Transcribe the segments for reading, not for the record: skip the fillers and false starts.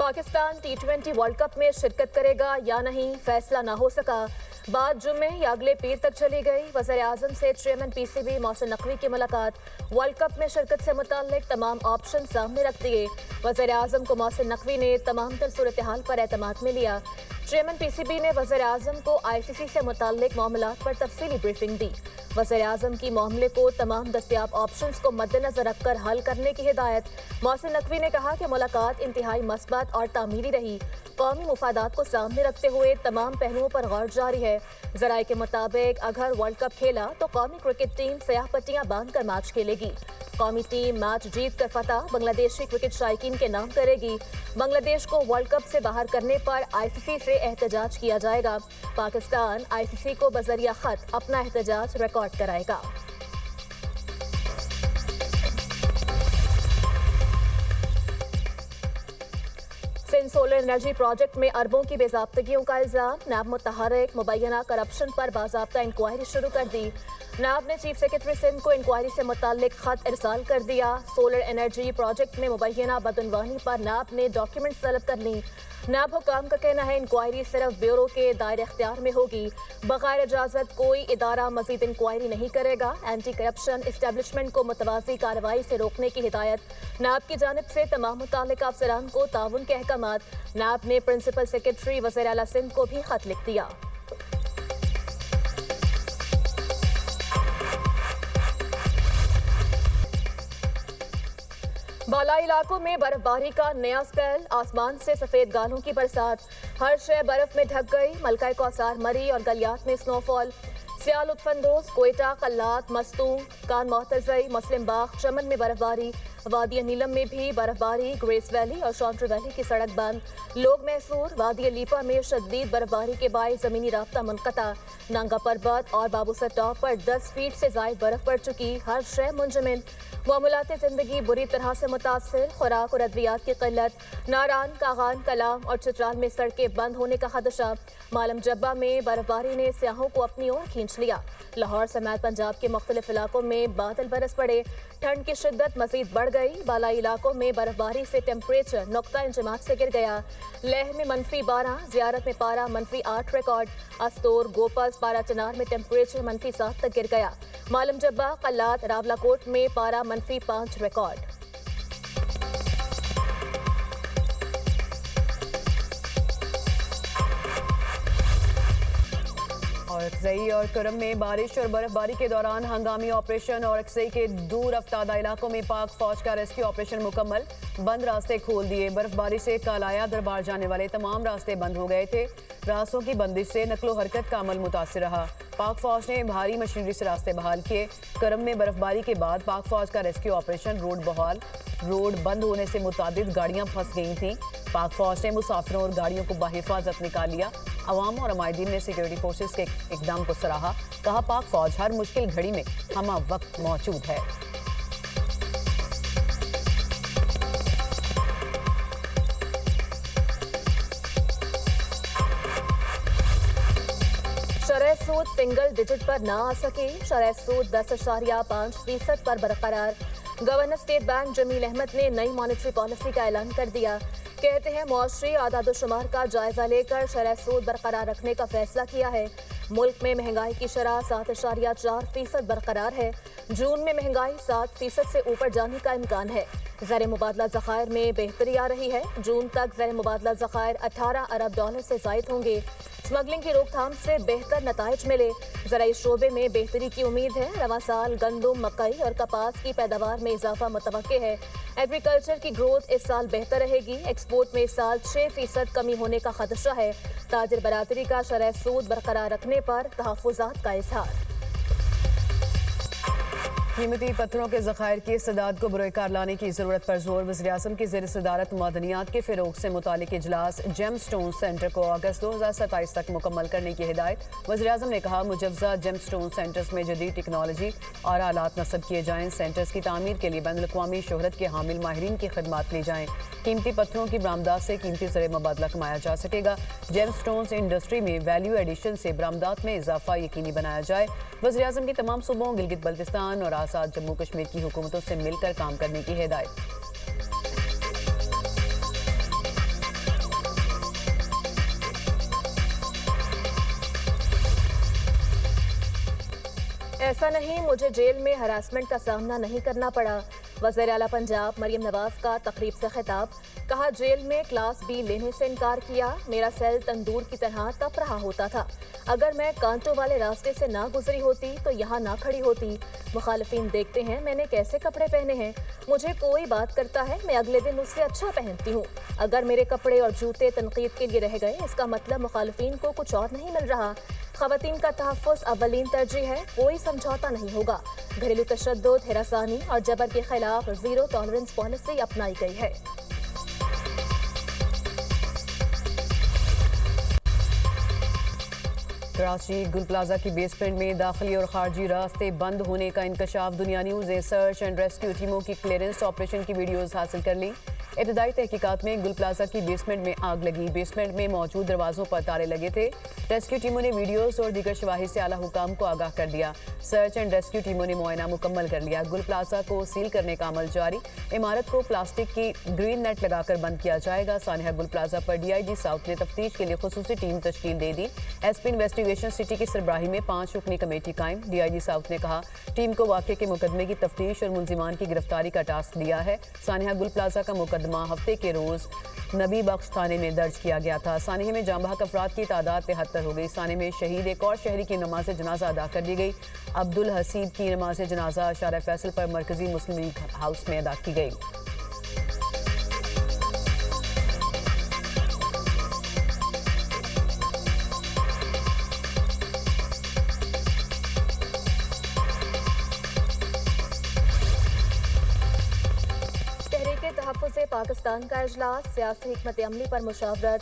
Pakistan T20 world cup में शिरकत करेगा या नहीं, फैसला ना हो सका। बात जुम्मे या अगले पीर तक चली गई। वज़ीर-ए-आज़म से चेयरमैन PCB मोहसिन नकवी की मुलाकात। वर्ल्ड कप में शिरकत से मुताल्लिक तमाम ऑप्शन सामने रख दिए। वज़ीर-ए-आज़म को मोहसिन नकवी ने तमाम तर सूरत हाल पर एतमाद में लिया। चेयरमैन PCB ने वज़ीर-ए-आज़म को ICC से मुताल्लिक मामलात पर तफसीली ब्रीफिंग दी। वज़ीर-ए-आज़म की मामले को तमाम दस्तयाब ऑप्शंस को मद्देनजर रखकर हल करने की हिदायत। मोहसिन नकवी ने कहा कि मुलाकात इंतहाई मस्बत और तामीरी रही। कौमी मुफादात को सामने रखते हुए तमाम पहलुओं पर गौर जारी है। ज़राए के मुताबिक अगर वर्ल्ड कप खेला तो कौमी क्रिकेट टीम स्याह पट्टियां बांधकर मैच खेलेगी। कौमी टीम मैच जीत कर फतह बांग्लादेशी क्रिकेट शायकीन के नाम करेगी। बांग्लादेश को वर्ल्ड कप से बाहर करने पर ICC से एहतजाज किया जाएगा। पाकिस्तान ICC को बजरिया खत अपना एहतजाज रिकॉर्ड कराएगा। सिंध सोलर एनर्जी प्रोजेक्ट में अरबों की बेज़ाब्तगियों का इल्जाम। नैब मुतहर्रिक मुबैना करप्शन पर बाज़ाब्ता इंक्वायरी शुरू कर दी। नैब ने चीफ सेक्रेटरी सिंध को इंक्वायरी से मुताल्लिक खत इरसाल कर दिया। सोलर एनर्जी प्रोजेक्ट में मुबैना बदअनवानी पर नैब ने डॉक्यूमेंट्स तलब कर ली। नैब हुकाम का कहना है इंक्वायरी सिर्फ ब्यूरो के दायरे इख्तियार में होगी। बगैर इजाज़त कोई इदारा मजीद इंक्वायरी नहीं करेगा। एंटी करप्शन इस्टेब्लिशमेंट को मुतवाज़ी कार्रवाई से रोकने की हिदायत। नैब की जानिब से तमाम मुताल्लिका अफसरान को ताउन के अहकामात। नैब ने प्रिंसिपल सेक्रेटरी वज़ीर आला सिंध को भी खत लिख दिया। बालाई इलाकों में बर्फबारी का नया स्पेल। आसमान से सफेद गालों की बरसात। हर शय बर्फ में ढक गई। मलकाए कौसार मरी और गलियात में स्नोफॉल। सियाल लुत्फानंदोज, कोयटा, कल्लात, मस्तूम, कान मोहतजई, मुस्लिम बाग, चमन में बर्फबारी। वादी नीलम में भी बर्फबारी। ग्रेस वैली और शॉन्ट्र वैली की सड़क बंद। लोग मैसूर। वादी लीपा में शदीद बर्फबारी के बायस जमीनी राब्ता मुनक़ता। नांगा पर्वत और बाबूसर टॉप पर 10 फीट से जायद बर्फ पड़ चुकी। हर शय मुंजमिन। मामूलात ज़िंदगी बुरी तरह से मुतासर। खुराक और अद्वियात की क़िल्लत। नारान, कागान, कलाम और चित्राल में सड़कें बंद होने का खदशा। मालम जब्बा में बर्फबारी ने सियाहों को अपनी ओर खींच लिया। लाहौर समेत पंजाब के मुख्तलिफ इलाकों में बादल बरस पड़े। ठंड की शिद्दत मजीद बढ़ गई। बालाई इलाकों में बर्फबारी से टेम्परेचर नुक्ता इंजमात से गिर गया। लेह में -12, ज़ियारत में पारा -8 रिकॉर्ड। अस्तोर, गोपस, पारा चनार में टेम्परेचर -7 तक गिर गया। मालम जब्बा, कल्लात, रावलाकोट में पारा -5 रिकॉर्ड। और अक्सई और करम में बारिश और बर्फबारी के दौरान हंगामी ऑपरेशन। और अक्सई के दूर अफ्तादा इलाकों में पाक फौज का रेस्क्यू ऑपरेशन मुकम्मल। बंद रास्ते खोल दिए। बर्फबारी से कालाया दरबार जाने वाले तमाम रास्ते बंद हो गए थे। रास्तों की बंदिश से नकलो हरकत का अमल मुतासिर रहा। पाक फौज ने भारी मशीनरी से रास्ते बहाल किए। करम में बर्फबारी के बाद पाक फौज का रेस्क्यू ऑपरेशन रोड बहाल। रोड बंद होने से मुतादिद गाड़ियां फंस गई थीं। पाक फौज ने मुसाफिरों और गाड़ियों को बाहिफाजत निकाल लिया। अवाम और अमायदीन ने सिक्योरिटी फोर्सेस के इकदाम को सराहा। कहा, पाक फौज हर मुश्किल घड़ी में हमा वक्त मौजूद है। शरह सूद सिंगल डिजिट पर ना आ सके। शरह सूद 10.5% पर बरकरार। Governor state bank Jamil Ahmed ने नई मॉनेटरी पॉलिसी का ऐलान कर दिया। कहते हैं मुआशरी आदाद-ओ-शुमार का जायजा लेकर शरह सूद बरकरार रखने का फैसला किया है। मुल्क में महंगाई की शरह 7.4% बरकरार है। जून में महंगाई 7% से ऊपर जाने का इम्कान है। ज़र मुबादला ज़खायर में बेहतरी आ रही है। जून तक ज़र मुबादला ज़खायर $18 अरब से ज़ायद होंगे। स्मगलिंग की रोकथाम से बेहतर नताइज मिले। ज़राई शोबे में बेहतरी की उम्मीद है। रवा साल गंदम, मकई और कपास की पैदावार में इजाफा मुतवक्के है। एग्रीकल्चर की ग्रोथ इस साल बेहतर रहेगी। एक्सपोर्ट में इस साल 6% कमी होने का खदशा है। ताजिर बरादरी का शरह सूद बरकरार रखने पर तहफ़्फ़ुज़ात का इज़हार। कीमती पत्थरों के ज़खायर की इस्तेदाद को बुरोकार लाने की ज़रूरत पर जोर। वज़ीर-ए-आज़म की ज़ेर सदारत मादनियात के फ़रोग़ से मुतालिक इजलास जेम स्टोन सेंटर को अगस्त 2027 तक मुकम्मल करने की हिदायत। वज़ीर-ए-आज़म ने कहा, मुजव्ज़ा जेम स्टोन सेंटर्स में जदीद टेक्नोलॉजी और आलात नस्ब किए जाएँ। सेंटर्स की तामीर के लिए बैनुल-अक़वामी शोहरत के हामिल माहिरीन की खिदमात ली जाएँ। कीमती पत्थरों की बरामदात से कीमती ज़र मुबादला कमाया जा सकेगा। जेम स्टोन्स इंडस्ट्री में वैल्यू एडिशन से बरामदात में इजाफा यकीनी बनाया जाए। वज़ीर-ए-आज़म की तमाम सूबों गिलगित बल्तिस्तान और आज़ाद जम्मू कश्मीर की हुकूमतों से मिलकर काम करने की हिदायत। ऐसा नहीं, मुझे जेल में हरासमेंट का सामना नहीं करना पड़ा। वज़ीर आला पंजाब मरियम नवाज का तकरीब से खिताब। कहा, जेल में क्लास बी लेने से इनकार किया। मेरा सेल तंदूर की तरह तप रहा होता था। अगर मैं कांटों वाले रास्ते से ना गुजरी होती तो यहाँ ना खड़ी होती। मुखालिफिन देखते हैं मैंने कैसे कपड़े पहने हैं। मुझे कोई बात करता है, मैं अगले दिन उससे अच्छा पहनती हूँ। अगर मेरे कपड़े और जूते तनकीद के लिए रह गए, इसका मतलब मुखालिफिन को कुछ और नहीं मिल रहा। खवातीन का तहफ़्फ़ुज़ अव्वलीन तरजीह है, कोई समझौता नहीं होगा। घरेलू तशद्दुद, हिरासानी और जबर के खिलाफ जीरो टॉलरेंस पॉलिसी अपनाई गई है। कराची गुल प्लाजा की बेसमेंट में दाखिली और खारजी रास्ते बंद होने का इंकशाफ। दुनिया न्यूज़ ने सर्च एंड रेस्क्यू टीमों की क्लियरेंस ऑपरेशन की वीडियोस हासिल कर ली। इब्तदाई तहकीकात में गुल प्लाजा की बेसमेंट में आग लगी। बेसमेंट में मौजूद दरवाजों पर ताले लगे थे। रेस्क्यू टीमों ने वीडियोस और दीगर शवाहिद से आला हुकाम को आगाह कर दिया। सर्च एंड रेस्क्यू टीमों ने मुआयना मुकम्मल कर लिया। गुल प्लाजा को सील करने का अमल जारी। इमारत को प्लास्टिक की ग्रीन नेट लगाकर बंद किया जाएगा। सानिया गुल प्लाजा पर DIG साउथ ने तफ्तीश के लिए खुसूसी टीम तश्कील दे दी। SP इन्वेस्टिगेशन सिटी की सरबराही में 5 रुकनी कमेटी कायम। DIG साउथ ने कहा, टीम को वाक़े के मुकदमे की तफ्तीश और मुलजिमान की गिरफ्तारी का टास्क दिया है। सानिया गुल प्लाजा का मुकदमा हफ्ते के रोज नबी बख्श थाने में दर्ज किया गया था। सानिया में जाम बहक अफराद की तादाद 73 हो गई। सानिया में शहीद एक और शहरी की नमाज जनाजा अदा कर दी गई। अब्दुल हसीब की नमाज जनाजा शारा फैसल पर मरकजी मुस्लिम लीग हाउस में अदा की गई। तहफ़्फ़ुज़े पाकिस्तान का इजलास, सियासी हिकमत अमली पर मुशावरत।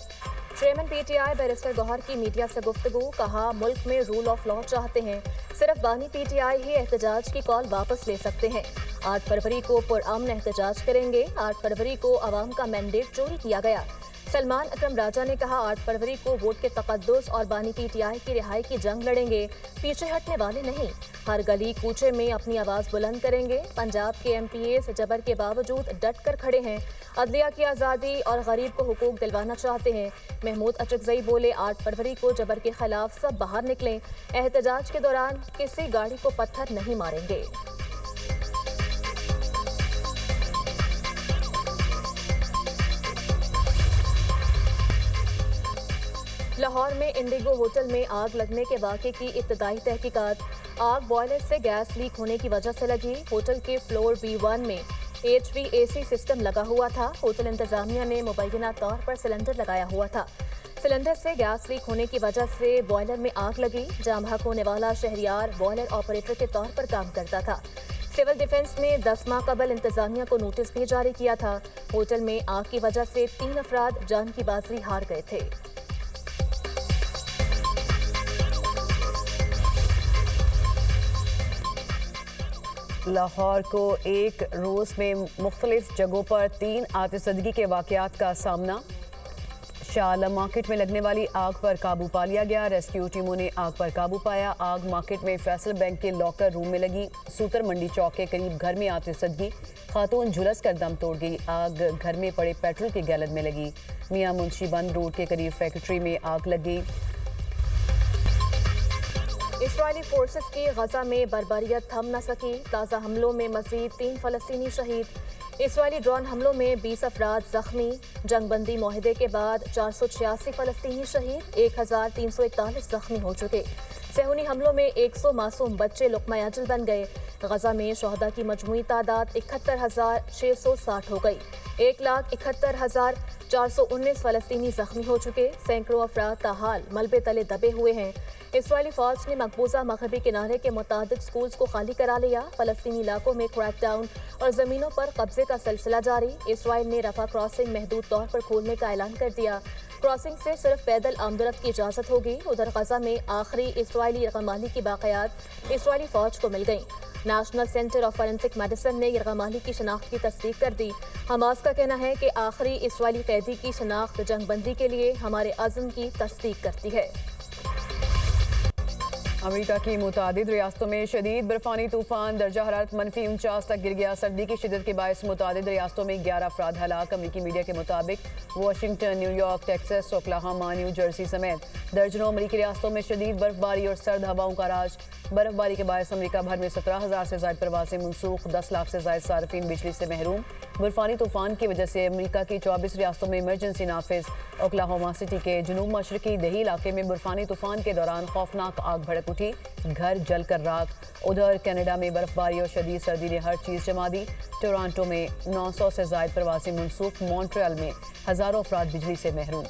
चेयरमैन PTI बैरिस्टर गौहर की मीडिया से गुफ्तगू। कहा, मुल्क में रूल ऑफ लॉ चाहते हैं, सिर्फ बानी PTI ही एहतजाज की कॉल वापस ले सकते हैं। 8 फरवरी को पुरअमन एहतजाज करेंगे। 8 फरवरी को अवाम का मैंडेट चोरी किया गया। सलमान अकरम राजा ने कहा, 8 फरवरी को वोट के तकद्दुस और बानी PTI की रिहाई की जंग लड़ेंगे, पीछे हटने वाले नहीं। हर गली कूचे में अपनी आवाज़ बुलंद करेंगे। पंजाब के MPAs जबर के बावजूद डट कर खड़े हैं। अदलिया की आज़ादी और गरीब को हुकूक दिलवाना चाहते हैं। महमूद अचकजई बोले, 8 फरवरी को जबर के खिलाफ सब बाहर निकलें। एहतजाज के दौरान किसी गाड़ी को पत्थर नहीं मारेंगे। लाहौर में इंडिगो होटल में आग लगने के वाक़े की इब्तदाई तहकीकात। आग बॉयलर से गैस लीक होने की वजह से लगी। होटल के फ्लोर B1 में HVAC सिस्टम लगा हुआ था। होटल इंतजामिया ने मुबैना तौर पर सिलेंडर लगाया हुआ था। सिलेंडर से गैस लीक होने की वजह से बॉयलर में आग लगी। जाम बहक होने वाला शहरियार बॉयलर ऑपरेटर के तौर पर काम करता था। सिविल डिफेंस ने 10 माह कबल इंतजामिया को नोटिस भी जारी किया था। होटल में आग की वजह से 3 अफराद जान की बाजी हार गए थे। लाहौर को एक रोज़ में मुख्तलिफ जगहों पर 3 आतिशबाजी के वाक़यात का सामना। शाह आलम मार्केट में लगने वाली आग पर काबू पा लिया गया। रेस्क्यू टीमों ने आग पर काबू पाया। आग मार्केट में फैसल बैंक के लॉकर रूम में लगी। सूतर मंडी चौक के करीब घर में आतिशबाजी, खातून झुलस कर दम तोड़ गई। आग घर में पड़े पेट्रोल के गैलन में लगी। मियां मुंशी बंद रोड के करीब फैक्ट्री में आग लग गई। इस्राइली फोर्सेस की गजा में बर्बरियत थम न सकी। ताज़ा हमलों में मज़ीद 3 फ़लस्तीनी शहीद। इस्राइली ड्रोन हमलों में 20 अफराद जख्मी। जंगबंदी माहिदे के बाद 486 फ़लस्तीनी शहीद, 1341 जख्मी हो चुके। सेहूनी हमलों में 100 मासूम बच्चे लुक़मा अजल बन गए। गजा में शहदा की मजमूई तादाद 71,660 हो गई। 1,71,419 फ़लस्तीनी जख्मी हो चुके। सैकड़ों अफराद ताहाल मलबे तले दबे हुए हैं। इस्राइली फौज ने मकबूजा मगरबी किनारे के मुतादिद स्कूल्स को खाली करा लिया। फ़लस्तीनी इलाकों में क्रैकडाउन और ज़मीनों पर कब्जे का सिलसिला जारी। इस्राइल ने रफा क्रॉसिंग महदूद तौर पर खोलने का ऐलान कर दिया। क्रॉसिंग से सिर्फ पैदल आमदरफ्त की इजाज़त होगी। उधर गजा में आखिरी इस्राइली रकमाली की बाक़यात इस्राइली फौज को मिल गई। National centre of forensic medicine ने रकमाली की शनाख्त की तस्दीक कर दी। हमास का कहना है कि आखिरी इस्राइली कैदी की शनाख्त जंगबंदी के लिए हमारे अज़्म की तस्दीक करती है। अमेरिका की मुतादिद रियासतों में शदीद बर्फानी तूफान, दर्जा हरारत -49 तक गिर गया। सर्दी की शिद्दत के बायस मुतादिद रियासतों में 11 अफराद हलाक। अमेरिकी मीडिया के मुताबिक Washington, New York, Texas, Oklahoma, new Jersey समेत दर्जनों अमेरिकी रियासतों में शदीद बर्फबारी और सर्द हवाओं का राज। बर्फबारी के बायस अमेरिका भर में 17,000 से ज्यादा प्रवासी मनसूख, 10 लाख से ज्यादा सार्फिन बिजली से महरूम। बर्फानी तूफान की वजह से अमेरिका की 24 रियासतों में इमरजेंसी नाफिज। ओक्लाहोमा सिटी के जनूब मशरकी दही इलाके में बर्फानी तूफान के दौरान खौफनाक आग भड़क उठी, घर जलकर राख। उधर कनाडा में बर्फबारी और शदीद सर्दी ने हर चीज जमा दी। टोरंटो में 900 से ज्यादा प्रवासी मनसूख, मॉन्ट्रियल में हजारों अफराद बिजली से महरूम।